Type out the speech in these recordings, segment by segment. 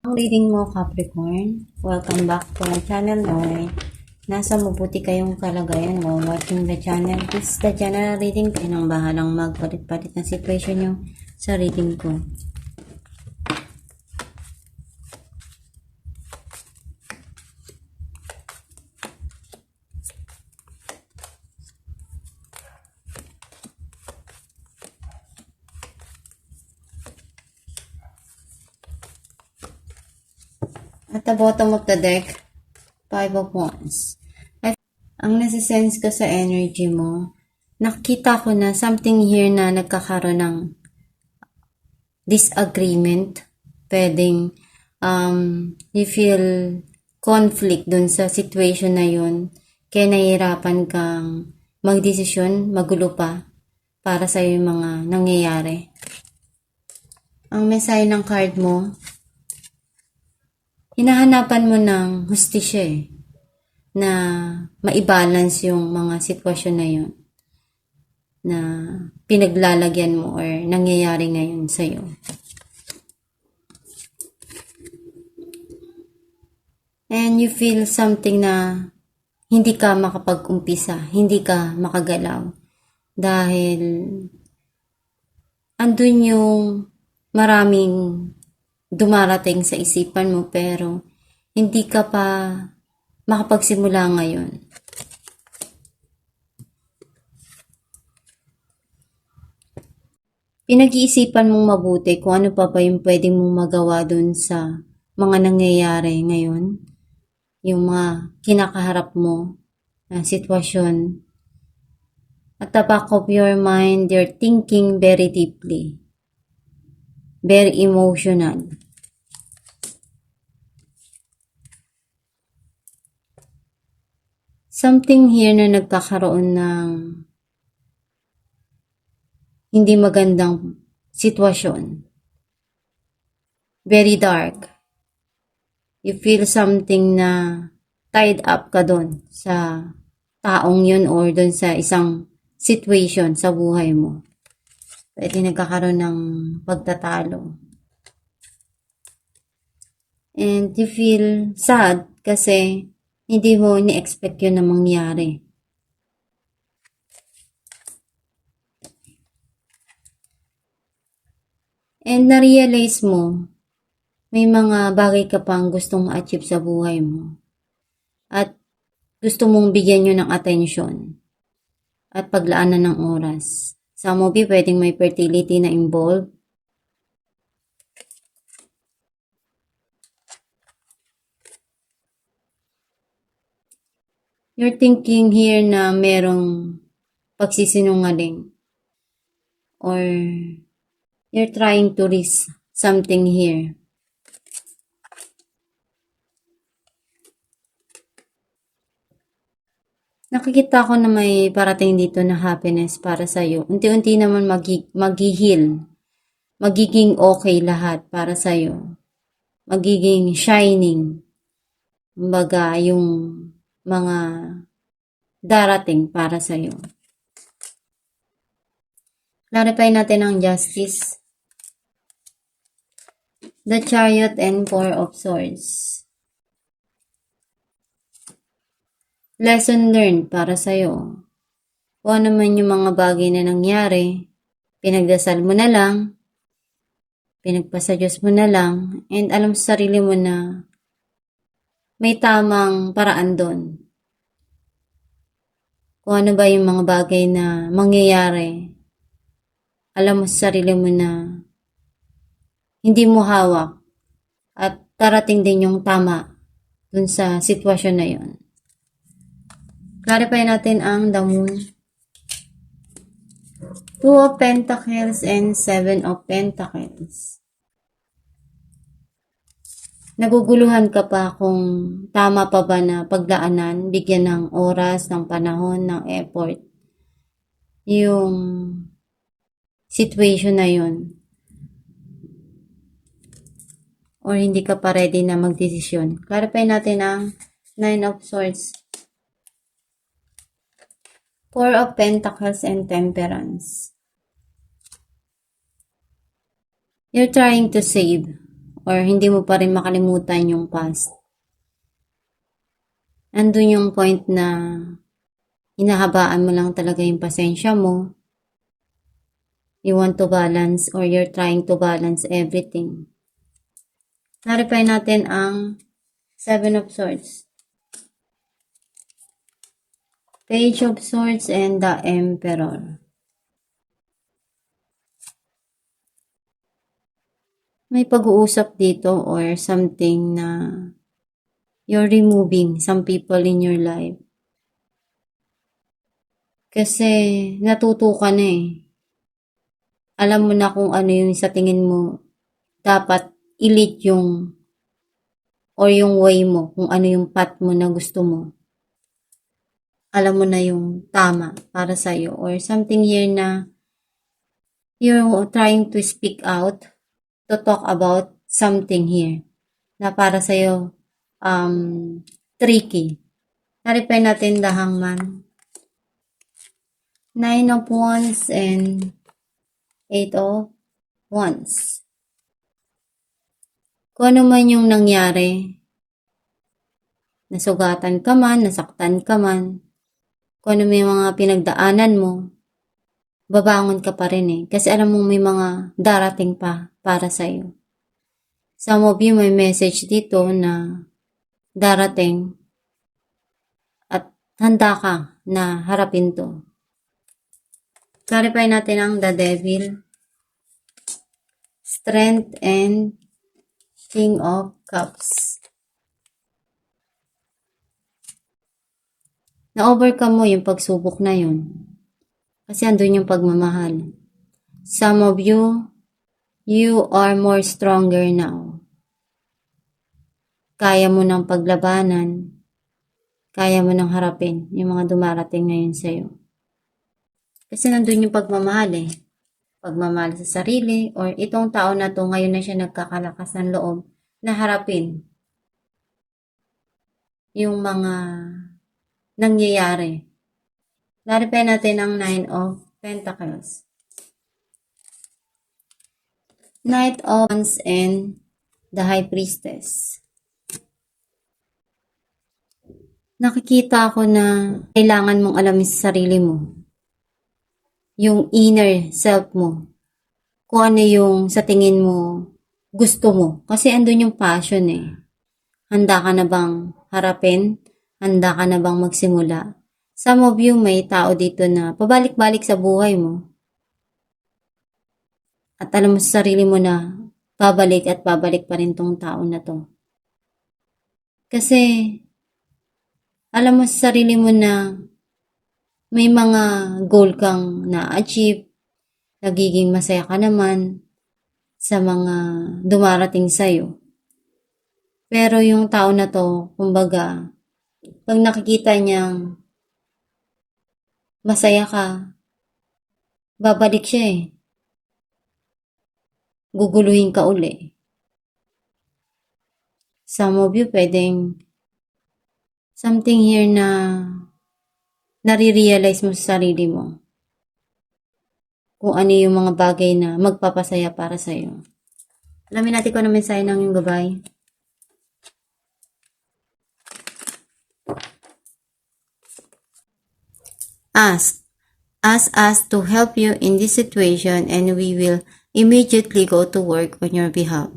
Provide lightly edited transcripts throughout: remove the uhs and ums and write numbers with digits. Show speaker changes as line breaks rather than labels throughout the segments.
Ang reading mo, Capricorn. Welcome back to my channel, Noy. Nasa mabuti kayong kalagayan while watching the channel. This is the general reading. Kayo nang bahalang magpalit-palit ng situation nyo sa reading ko. At the bottom of the deck, Five of Wands. Ang nasisense ko sa energy mo, nakita ko na something here na nagkakaroon ng disagreement. Pwedeng you feel conflict dun sa situation na yun. Kaya nahihirapan kang magdesisyon, magulo pa para sa yung mga nangyayari. Ang mensahe ng card mo, hinahanapan mo ng hustisya na maibalance yung mga sitwasyon na yun na pinaglalagyan mo or nangyayari ngayon sa'yo. And you feel something na hindi ka makapag-umpisa, hindi ka makagalaw dahil andun yung maraming dumarating sa isipan mo pero hindi ka pa makapagsimula ngayon. Pinag-iisipan mong mabuti kung ano pa ba yung pwedeng mong magawa dun sa mga nangyayari ngayon. Yung mga kinakaharap mo na sitwasyon. At the back of your mind, you're thinking very deeply. Very emotional. Something here na nagkakaroon ng hindi magandang sitwasyon. Very dark. You feel something na tied up ka doon sa taong yun or doon sa isang situation sa buhay mo. Pwede nagkakaroon ng pagtatalo. And you feel sad kasi hindi mo ni-expect yun na mangyari. And na-realize mo, may mga bagay ka pang gustong ma-achieve sa buhay mo. At gusto mong bigyan nyo ng atensyon at paglaanan ng oras. Sa movie, pwedeng may fertility na involved. You're thinking here na merong pagsisinungaling or you're trying to risk something here. Nakikita ko na may parating dito na happiness para sa'yo. Unti-unti naman mag-heal. Magiging okay lahat para sa'yo. Magiging shining. Kumbaga, yung mga darating para sa'yo. Clarify natin ang justice. The Chariot and Four of Swords. Lesson learned para sa'yo. Kung ano man yung mga bagay na nangyari, pinagdasal mo na lang, pinagpasa Diyos mo na lang, and alam sa sarili mo na may tamang paraan doon. Kung ano ba yung mga bagay na mangyayari, alam mo sa sarili mo na hindi mo hawak at darating din yung tama dun sa sitwasyon na yun. Clarify natin ang the Moon. Two of Pentacles and Seven of Pentacles. Naguguluhan ka pa kung tama pa ba na pagdaanan, bigyan ng oras, ng panahon, ng effort, yung situation na yun. Or hindi ka pa ready na magdesisyon. Clarify natin ang Nine of Swords. Four of Pentacles and Temperance. You're trying to save or hindi mo pa rin makalimutan yung past. Andun yung point na hinahabaan mo lang talaga yung pasensya mo. You want to balance or you're trying to balance everything. Clarify natin ang Seven of Swords, Page of Swords, and the Emperor. May pag-uusap dito or something na you're removing some people in your life. Kasi natuto ka na eh. Alam mo na kung ano yung sa tingin mo dapat i-lead yung or yung way mo, kung ano yung path mo na gusto mo. Alam mo na yung tama para sa'yo or something here na you're trying to speak out to talk about something here na para sa'yo tricky. Clarify natin the Hangman, Nine of Wands, and Eight of Wands. Kung ano man yung nangyari, nasugatan ka man, nasaktan ka man, kung ano may mga pinagdaanan mo, babangon ka pa rin eh. Kasi alam mong may mga darating pa para sa'yo. Some of you may message dito na darating at handa ka na harapin to. Clarify natin ang the Devil, Strength, and King of Cups. Na-overcome mo yung pagsubok na yun. Kasi andun yung pagmamahal. Some of you, you are more stronger now. Kaya mo ng paglabanan. Kaya mo ng harapin yung mga dumarating ngayon sa'yo. Kasi nandun yung pagmamahal eh. Pagmamahal sa sarili or itong tao na to ngayon na siya nagkakalakas ng loob na harapin yung mga nangyayari. Clarify natin ang Nine of Pentacles, Knight of Wands, and the High Priestess. Nakikita ko na kailangan mong alamin sa sarili mo. Yung inner self mo. Kung ano yung sa tingin mo gusto mo. Kasi andun yung passion eh. Handa ka na bang harapin? Handa ka na bang magsimula? Some of you may tao dito na pabalik-balik sa buhay mo. At alam mo sa sarili mo na babalik at babalik pa rin tong tao na to. Kasi alam mo sa sarili mo na may mga goal kang na-achieve, nagiging masaya ka naman sa mga dumarating sa'yo. Pero yung tao na to, kumbaga, pag nakikita niyang masaya ka, babalik siya eh. Guguluhin ka uli. Some of you pwedeng something here na nare-realize mo sa sarili mo. Kung ano yung mga bagay na magpapasaya para sa'yo. Alamin natin kung ano mensahe ng yung gabay. Ask us to help you in this situation and we will immediately go to work on your behalf.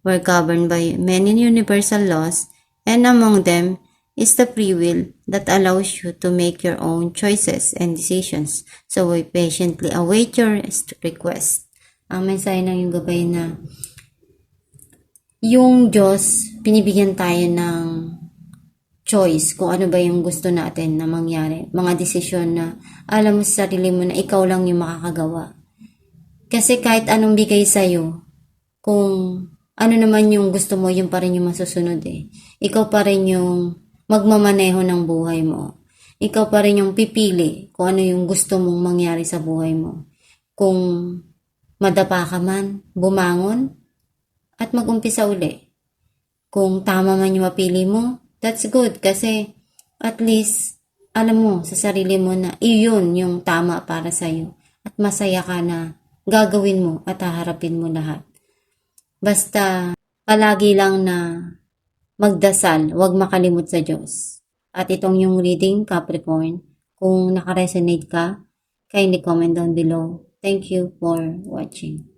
We're governed by many universal laws and among them is the free will that allows you to make your own choices and decisions. So we patiently await your request. Ang mensahe ng yung gabay na yung Diyos, pinibigyan tayo ng choice kung ano ba yung gusto natin na mangyari. Mga desisyon na alam mo sa sarili mo na ikaw lang yung makakagawa. Kasi kahit anong bigay sa'yo, kung ano naman yung gusto mo, yung pa rin yung masusunod eh. Ikaw pa rin yung magmamaneho ng buhay mo. Ikaw pa rin yung pipili kung ano yung gusto mong mangyari sa buhay mo. Kung madapa ka man, bumangon, at mag-umpisa uli. Kung tama man yung mapili mo, that's good kasi at least alam mo sa sarili mo na iyon yung tama para sa'yo. At masaya ka na gagawin mo at haharapin mo lahat. Basta palagi lang na magdasal, huwag makalimot sa Diyos. At itong yung reading, Capricorn, kung nakaresonate ka, kindly comment down below. Thank you for watching.